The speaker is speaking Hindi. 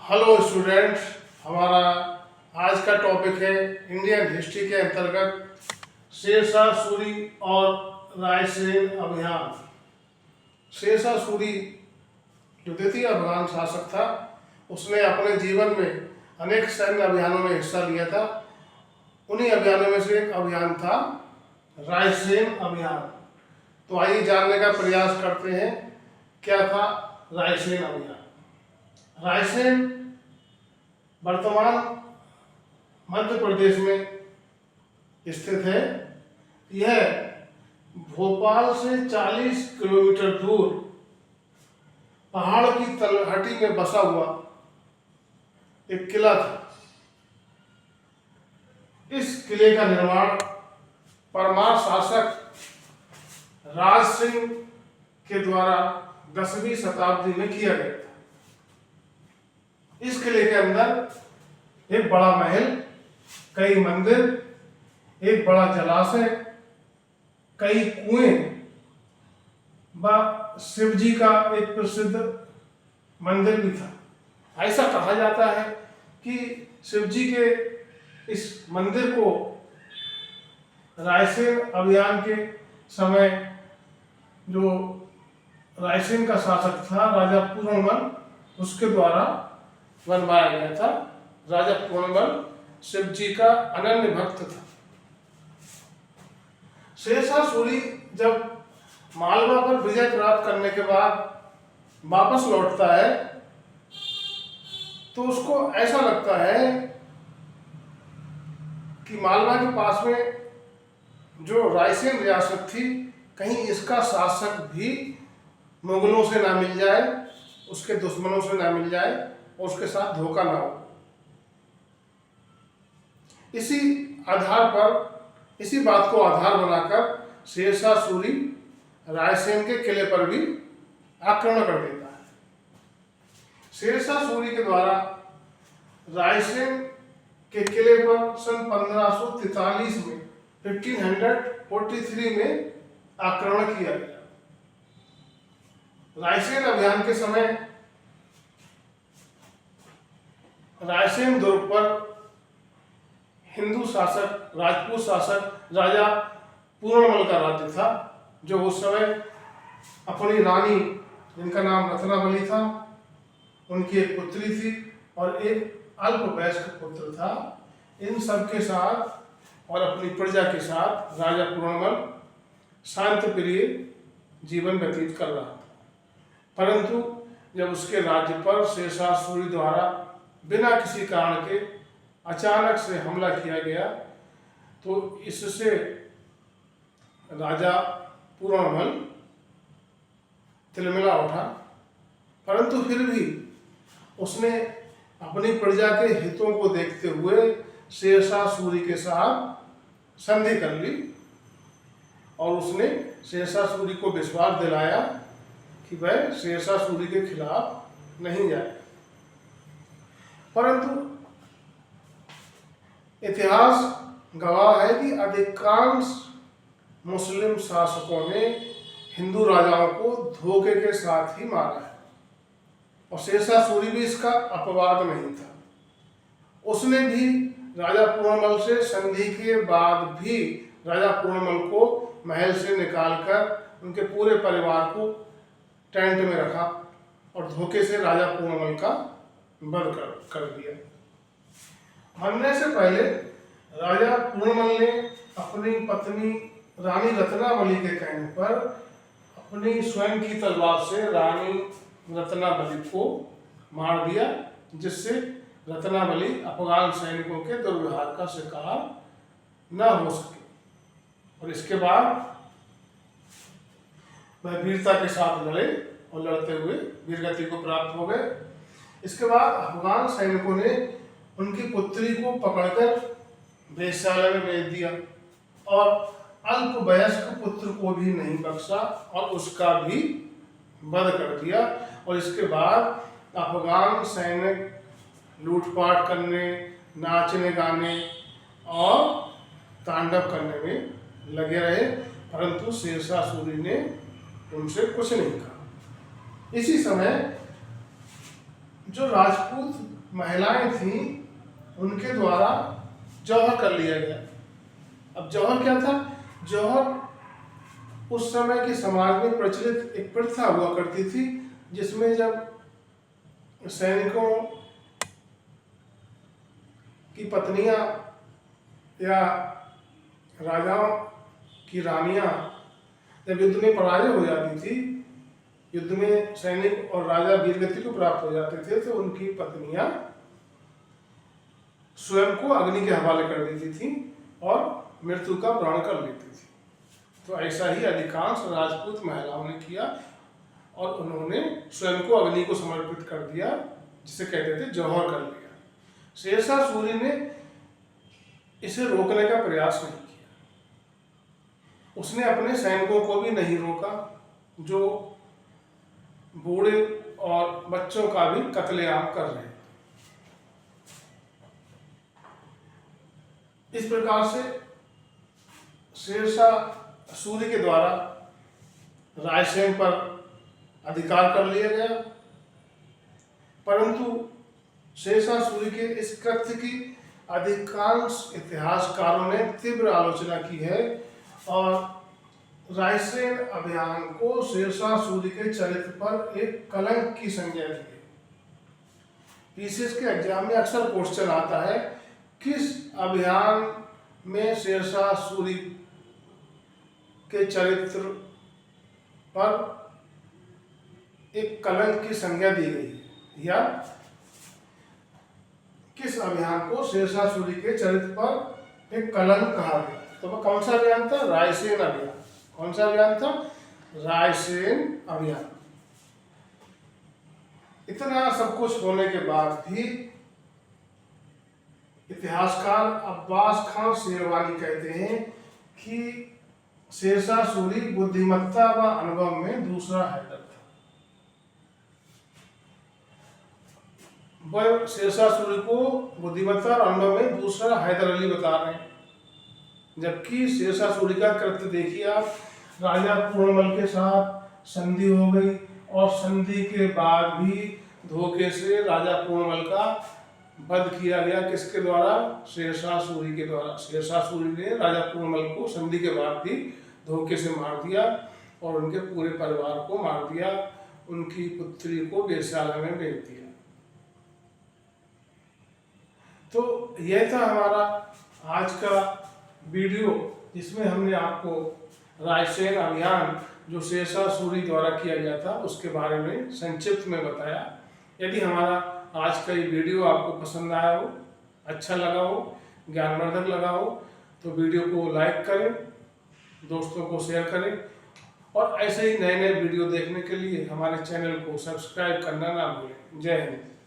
हेलो स्टूडेंट्स, हमारा आज का टॉपिक है इंडियन हिस्ट्री के अंतर्गत शेरशाह सूरी और रायसेन अभियान। शेरशाह सूरी जो द्वितीय अफगान शासक था, उसने अपने जीवन में अनेक सैन्य अभियानों में हिस्सा लिया था। उन्हीं अभियानों में से एक अभियान था रायसेन अभियान। तो आइए जानने का प्रयास करते हैं क्या था रायसेन अभियान। रायसेन वर्तमान मध्य प्रदेश में स्थित है। यह भोपाल से 40 किलोमीटर दूर पहाड़ की तलहटी में बसा हुआ एक किला था। इस किले का निर्माण परमार शासक राज सिंह के द्वारा 10वीं शताब्दी में किया गया था। इस किले के अंदर एक बड़ा महल, कई मंदिर, एक बड़ा जलाशय, कई कुएं व शिव जी का एक प्रसिद्ध मंदिर भी था। ऐसा कहा जाता है कि शिव जी के इस मंदिर को रायसेन अभियान के समय जो रायसेन का शासक था राजा पूर्णमल, उसके द्वारा बनवाया गया था। राजा पूर्णमल शिव जी का अनन्य भक्त था। शेरशाह सूरी जब मालवा पर विजय प्राप्त करने के बाद वापस लौटता है तो उसको ऐसा लगता है कि मालवा के पास में जो रायसेन रियासत थी, कहीं इसका शासक भी मुगलों से ना मिल जाए, उसके दुश्मनों से ना मिल जाए और उसके साथ धोखा ना हो। इसी बात को आधार बनाकर शेरशाह सूरी रायसेन के किले पर भी आक्रमण कर देता है। शेरशाह सूरी के द्वारा रायसेन के किले पर सन 1543 में 1543 में आक्रमण किया गया। रायसेन अभियान के समय रायसेन दुर्ग पर हिंदू शासक, राजपूत शासक राजा पूर्णमल का राज्य था, जो उस समय अपनी रानी, जिनका नाम रत्नावली था, उनकी एक पुत्री थी और एक अल्पवयस्क पुत्र था। इन सब के साथ और अपनी प्रजा के साथ राजा पूर्णमल शांत प्रिय जीवन व्यतीत कर रहा था। परंतु जब उसके राज्य पर शेरशाह सूरी द्वारा बिना किसी कारण के अचानक से हमला किया गया तो इससे राजा पूर्णमल तिलमिला उठा। परंतु फिर भी उसने अपनी प्रजा के हितों को देखते हुए शेरशाह सूरी के साथ संधि कर ली और उसने शेरशाह सूरी को विश्वास दिलाया कि वह शेरशाह सूरी के खिलाफ नहीं जाए। परंतु इतिहास गवाह है कि अधिकांश मुस्लिम शासकों ने हिंदू राजाओं को धोखे के साथ ही मारा है और शेरशाह सूरी भी इसका अपवाद नहीं था। उसने भी राजा पूर्णमल से संधि के बाद भी राजा पूर्णमल को महल से निकालकर उनके पूरे परिवार को टेंट में रखा और धोखे से राजा पूर्णमल का वध कर दिया। मरने से पहले राजा पूर्णमल ने अपनी पत्नी रानी रत्नावली के कहने पर अपनी स्वयं की तलवार से रानी रत्नावली को मार दिया, जिससे रत्नावली अफगान सैनिकों के दुर्व्यवहार का शिकार न हो सके। और इसके बाद वह वीरता के साथ लड़े और लड़ते हुए वीरगति को प्राप्त हो गए। इसके बाद अफगान सैनिकों ने उनकी पुत्री को पकड़कर वेश्यालय में भेज दिया और अल्पवयस्क पुत्र को भी नहीं बख्शा और उसका भी वध कर दिया। और इसके बाद अफगान सैनिक लूटपाट करने, नाचने गाने और तांडव करने में लगे रहे, परंतु शेरशाह सूरी ने उनसे कुछ नहीं कहा। इसी समय जो राजपूत महिलाएं थीं उनके द्वारा जौहर कर लिया गया। अब जौहर क्या था? जौहर उस समय के समाज में प्रचलित एक प्रथा हुआ करती थी, जिसमें जब सैनिकों की पत्नियां या राजाओं की रानियां जब युद्ध में पराजय हो जाती थी, युद्ध में सैनिक और राजा वीरगति को प्राप्त हो जाते थे, तो उनकी पत्नियां स्वयं को अग्नि के हवाले कर देती थी और मृत्यु का प्राण कर लेती थी। तो ऐसा ही अधिकांश राजपूत महिलाओं ने किया और उन्होंने स्वयं को अग्नि को समर्पित कर दिया, जिसे कहते थे जौहर कर लिया। शेरशाह सूरी ने इसे रोकने का प्रयास नहीं किया। उसने अपने सैनिकों को भी नहीं रोका, जो बूढ़े और बच्चों का भी कत्लेआम कर रहे थे। इस प्रकार से शेरशाह सूरी के द्वारा रायसेन पर अधिकार कर लिया गया, परंतु शेरशाह सूरी के इस कृत्य की अधिकांश इतिहासकारों ने तीव्र आलोचना की है और रायसेन अभियान को शेरशाह सूरी के चरित्र पर एक कलंक की संज्ञा दी है। पीसीएस के एग्जाम में अक्सर क्वेश्चन आता है, किस अभियान में शेरशाह सूरी के चरित्र पर एक कलंक की संज्ञा दी गई है, या किस अभियान को शेरशाह सूरी के चरित्र पर एक कलंक कहा गया? तो वह कौन सा अभियान था? रायसेन अभियान। कौन सा अभियान था? रायसेन अभियान। इतना सब कुछ होने के बाद भी इतिहासकार अब्बास खान शेरवानी कहते हैं कि शेरशाह सूरी बुद्धिमत्ता व अनुभव में दूसरा हैदर था। वह शेरशाह सूरी को बुद्धिमत्ता और अनुभव में दूसरा हैदर अली बता रहे हैं, जबकि शेरशाह सूरी का कृत्य देखिए आप। राजा पूर्णमल के साथ संधि हो गई और संधि के बाद भी धोखे से राजा पूर्णमल का वध किया गया। किसके द्वारा? शेरशाह सूरी के द्वारा। शेरशाह सूरी ने राजा पूर्णमल को संधि के बाद भी धोखे से मार दिया और उनके पूरे परिवार को मार दिया, उनकी पुत्री को वेश्यालय में भेज दिया। तो यह था हमारा आज का वीडियो, जिसमें हमने आपको रायसेन अभियान जो शेरशाह सूरी द्वारा किया गया था उसके बारे में संक्षिप्त में बताया। यदि हमारा आज का ये वीडियो आपको पसंद आया हो, अच्छा लगा हो, ज्ञानवर्धक लगा हो, तो वीडियो को लाइक करें, दोस्तों को शेयर करें और ऐसे ही नए नए वीडियो देखने के लिए हमारे चैनल को सब्सक्राइब करना ना भूलें। जय हिंद।